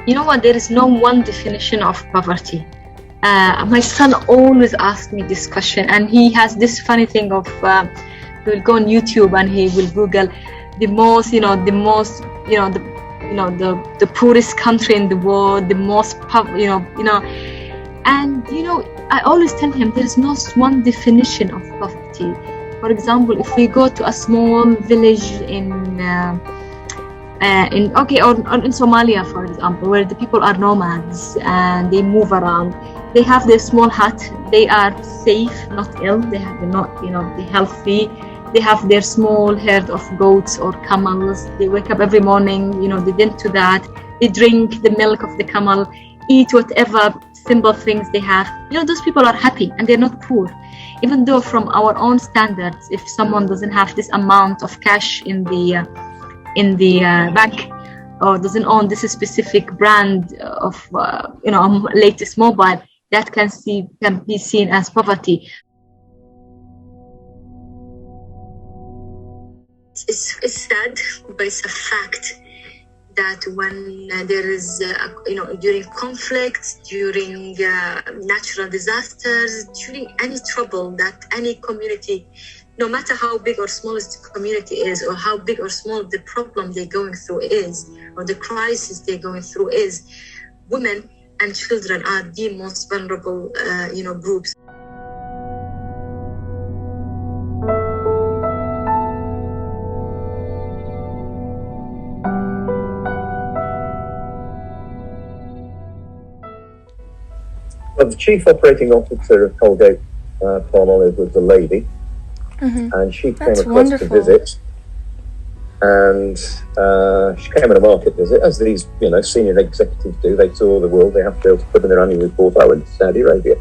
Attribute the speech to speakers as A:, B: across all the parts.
A: You know what? There is no one definition of poverty. My son always asks me this question, and he has this funny thing of he will go on YouTube and he will Google the poorest country in the world, the most and I always tell him there is no one definition of poverty. For example, if we go to a small village in Somalia, for example, where the people are nomads and they move around, they have their small hut. They are safe, not ill. They're healthy. They have their small herd of goats or camels. They wake up every morning, they tend to that. They drink the milk of the camel, eat whatever simple things they have. Those people are happy and they're not poor. Even though from our own standards, if someone doesn't have this amount of cash in the bank, or doesn't own this specific brand of latest mobile, that can be seen as poverty. It's sad, but it's a fact that when there is, during conflicts, during natural disasters, during any trouble that any community, no matter how big or small the community is, or how big or small the problem they're going through is, or the crisis they're going through is, women and children are the most vulnerable, groups.
B: Well, the chief operating officer of Colgate Palmolive was a lady, and she came across to visit, and she came on a market visit, as these senior executives do. They tour the world. They have to be able to put in their annual report, I went to Saudi Arabia.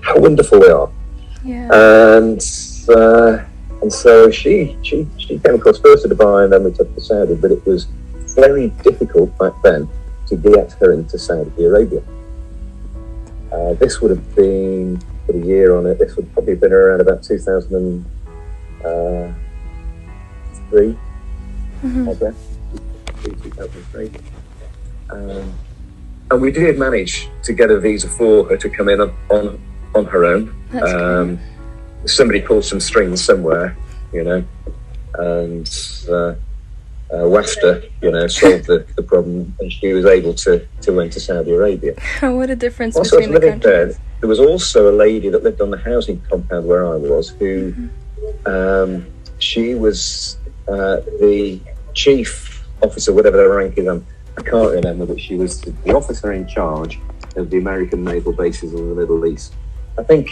B: How wonderful they are.
C: Yeah.
B: And so she came across first to Dubai, and then we took to Saudi, but it was very difficult back then to get her into Saudi Arabia. This would have been, put a year on it, this would probably have been around about 2003, I guess, 2003. And we did manage to get a visa for her to come in on her own. Somebody pulled some strings somewhere, and WAFTA, solved the problem, and she was able to enter Saudi Arabia.
C: What a difference
B: also,
C: between the countries.
B: There was also a lady that lived on the housing compound where I was, who she was the chief officer, whatever her rank is, I can't remember, but she was the officer in charge of the American naval bases in the Middle East. I think,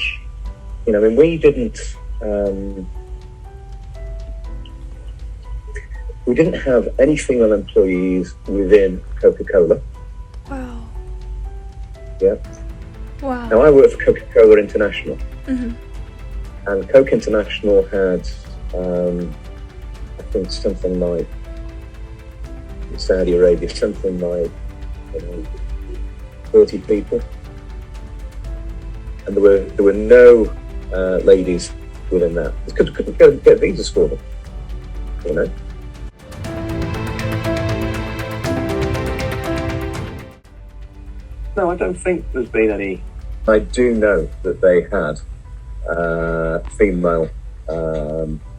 B: we didn't have any female employees within Coca-Cola.
C: Wow.
B: Yeah.
C: Wow.
B: Now, I work for Coca-Cola International. And Coke International had, I think, something like, in Saudi Arabia, something like 30 people. And there were no ladies within that. Because couldn't get visas for them, No, I don't think there's been any. I do know that they had female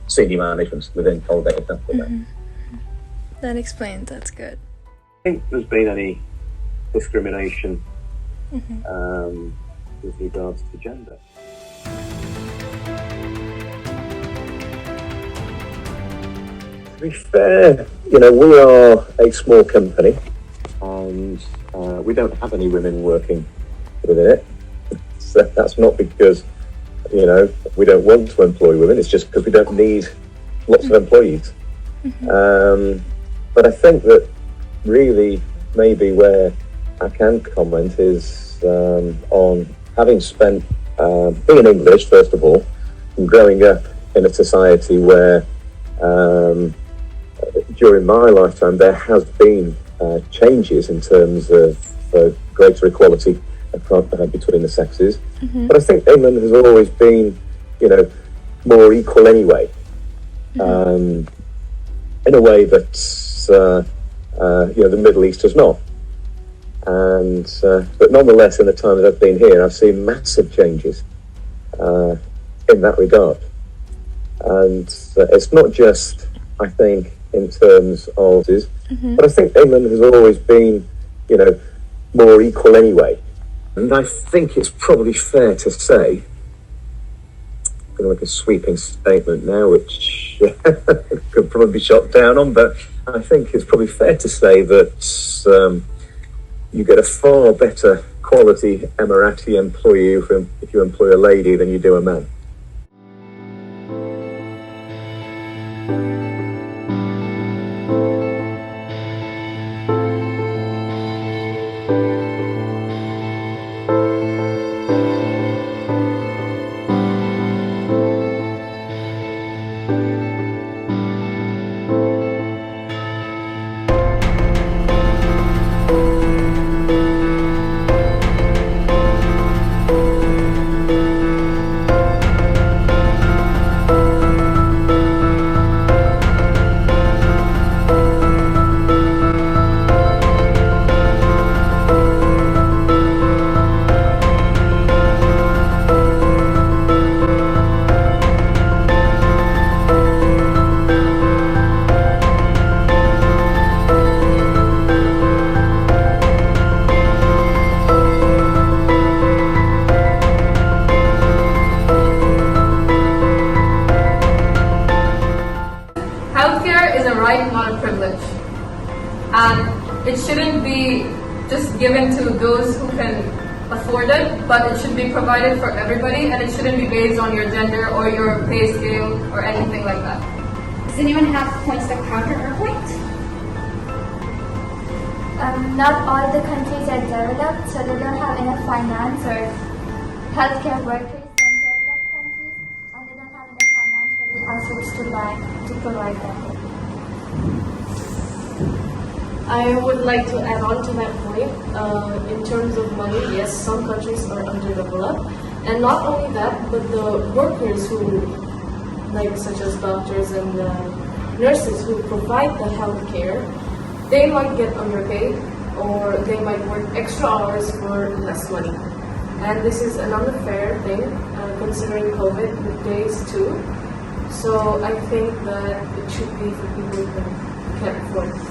B: senior management within Colgate after that.
C: That explains, that's good.
B: I think there's been any discrimination with regards to gender. To be fair, we are a small company, and we don't have any women working within it. So that's not because, we don't want to employ women. It's just because we don't need lots of employees. But I think that really maybe where I can comment is on having spent, being English, first of all, and growing up in a society where during my lifetime there has been changes in terms of greater equality between the sexes. But I think England has always been, more equal anyway, in a way that the Middle East has not. And but nonetheless, in the time that I've been here, I've seen massive changes in that regard. And it's not just, I think, in terms of, but I think England has always been, more equal anyway. And I think it's probably fair to say, I'm going to make a sweeping statement now, which could probably be shot down on, but I think it's probably fair to say that you get a far better quality Emirati employee if you employ a lady than you do a man.
D: And it shouldn't be just given to those who can afford it, but it should be provided for everybody, and it shouldn't be based on your gender or your pay scale or anything like that.
E: Does anyone have points to counter our point?
F: Not all the countries are developed, so they don't have enough finance or healthcare workers in developed countries, and they don't have enough financial assets to provide them.
G: I would like to add on to that point. In terms of money, yes, some countries are underdeveloped, and not only that, but the workers who, such as doctors and nurses who provide the health care, they might get underpaid, or they might work extra hours for less money. And this is an unfair thing, considering COVID with days too. So I think that it should be for people who can't afford it.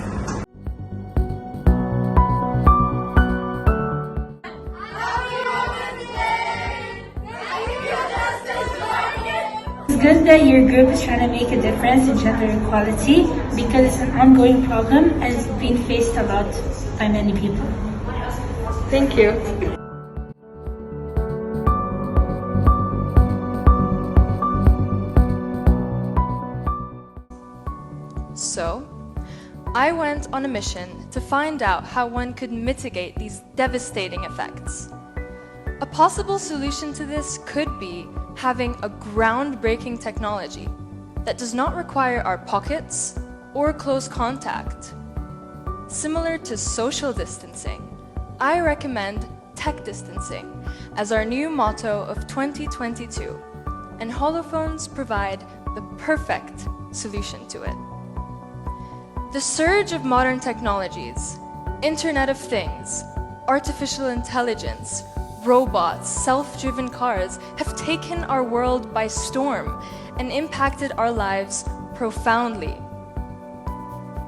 H: It's good that your group is trying to make a difference in gender equality, because it's an ongoing problem and it's being faced a lot by many people.
A: Thank you.
C: So, I went on a mission to find out how one could mitigate these devastating effects. A possible solution to this could be having a groundbreaking technology that does not require our pockets or close contact. Similar to social distancing, I recommend tech distancing as our new motto of 2022, and holophones provide the perfect solution to it. The surge of modern technologies, Internet of Things, artificial intelligence, robots, self-driven cars have taken our world by storm and impacted our lives profoundly.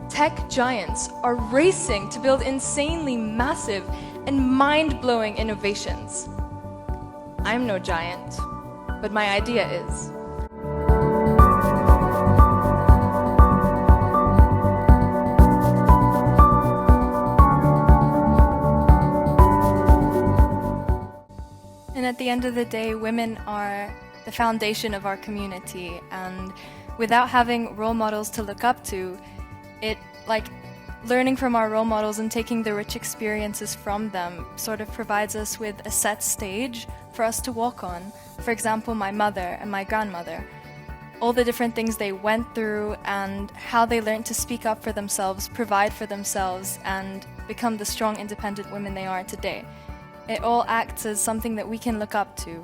C: Tech giants are racing to build insanely massive and mind-blowing innovations. I'm no giant, but my idea is. And at the end of the day, women are the foundation of our community, and without having role models to look up to, learning from our role models and taking the rich experiences from them sort of provides us with a set stage for us to walk on. For example, my mother and my grandmother, all the different things they went through and how they learned to speak up for themselves, provide for themselves, and become the strong, independent women they are today. It all acts as something that we can look up to.